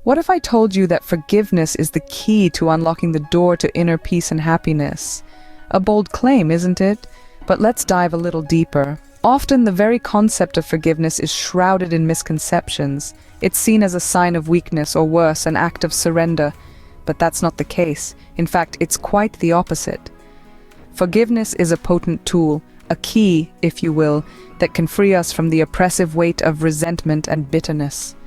What if I told you that forgiveness is the key to unlocking the door to inner peace and happiness? A bold claim, isn't it? But let's dive a little deeper. Often the very concept of forgiveness is shrouded in misconceptions. It's seen as a sign of weakness or worse, an act of surrender. But that's not the case. In fact, it's quite the opposite. Forgiveness is a potent tool, a key, if you will, that can free us from the oppressive weight of resentment and bitterness.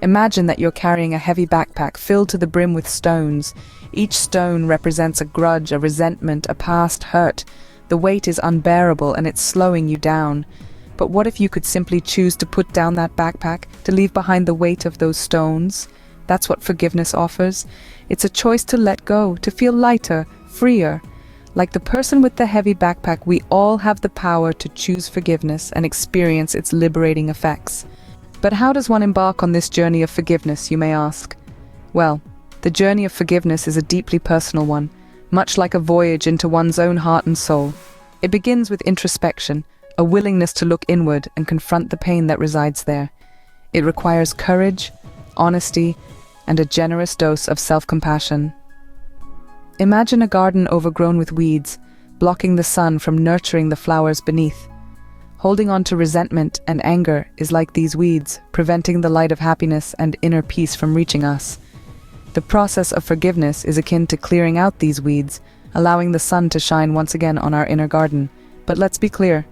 Imagine that you're carrying a heavy backpack filled to the brim with stones. Each stone represents a grudge, a resentment, a past hurt. The weight is unbearable and it's slowing you down. But what if you could simply choose to put down that backpack, to leave behind the weight of those stones? That's what forgiveness offers. It's a choice to let go, to feel lighter, freer. Like the person with the heavy backpack, we all have the power to choose forgiveness and experience its liberating effects. But how does one embark on this journey of forgiveness, you may ask? Well, the journey of forgiveness is a deeply personal one, much like a voyage into one's own heart and soul. It begins with introspection, a willingness to look inward and confront the pain that resides there. It requires courage, honesty, and a generous dose of self-compassion. Imagine a garden overgrown with weeds, blocking the sun from nurturing the flowers beneath. Holding on to resentment and anger is like these weeds, preventing the light of happiness and inner peace from reaching us. The process of forgiveness is akin to clearing out these weeds, allowing the sun to shine once again on our inner garden. But let's be clear.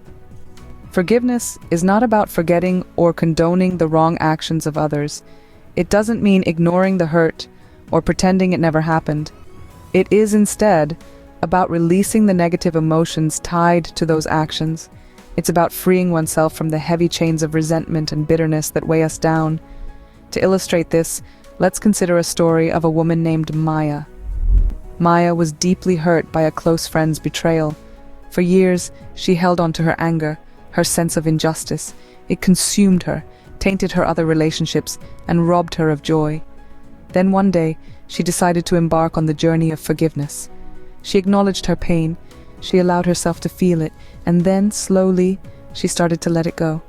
Forgiveness is not about forgetting or condoning the wrong actions of others. It doesn't mean ignoring the hurt or pretending it never happened. It is instead about releasing the negative emotions tied to those actions. It's about freeing oneself from the heavy chains of resentment and bitterness that weigh us down. To illustrate this, let's consider a story of a woman named Maya. Maya was deeply hurt by a close friend's betrayal. For years, she held on to her anger, her sense of injustice. It consumed her, tainted her other relationships, and robbed her of joy. Then one day, she decided to embark on the journey of forgiveness. She acknowledged her pain, she allowed herself to feel it, and then, slowly, she started to let it go.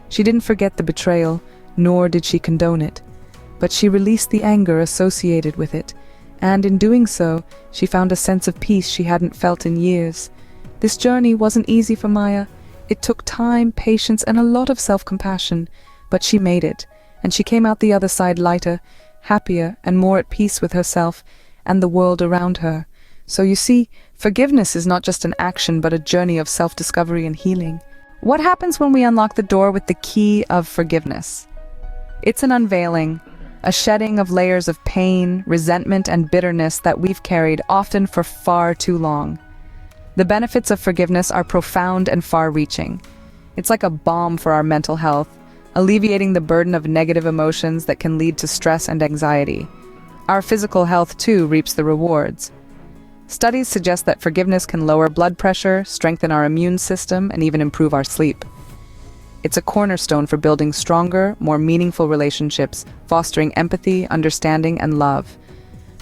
She didn't forget the betrayal, nor did she condone it. But she released the anger associated with it, and in doing so, she found a sense of peace she hadn't felt in years. This journey wasn't easy for Maya. It took time, patience, and a lot of self-compassion, but she made it, and she came out the other side lighter, happier, and more at peace with herself and the world around her. So you see, forgiveness is not just an action, but a journey of self-discovery and healing. What happens when we unlock the door with the key of forgiveness? It's an unveiling, a shedding of layers of pain, resentment, and bitterness that we've carried, often for far too long. The benefits of forgiveness are profound and far-reaching. It's like a balm for our mental health, alleviating the burden of negative emotions that can lead to stress and anxiety. Our physical health, too, reaps the rewards. Studies suggest that forgiveness can lower blood pressure, strengthen our immune system, and even improve our sleep. It's a cornerstone for building stronger, more meaningful relationships, fostering empathy, understanding, and love.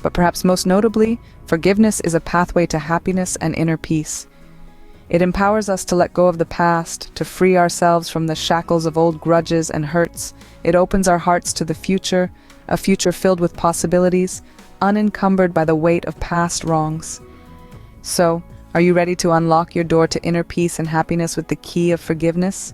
But perhaps most notably, forgiveness is a pathway to happiness and inner peace. It empowers us to let go of the past, to free ourselves from the shackles of old grudges and hurts. It opens our hearts to the future, a future filled with possibilities, unencumbered by the weight of past wrongs. So, are you ready to unlock your door to inner peace and happiness with the key of forgiveness?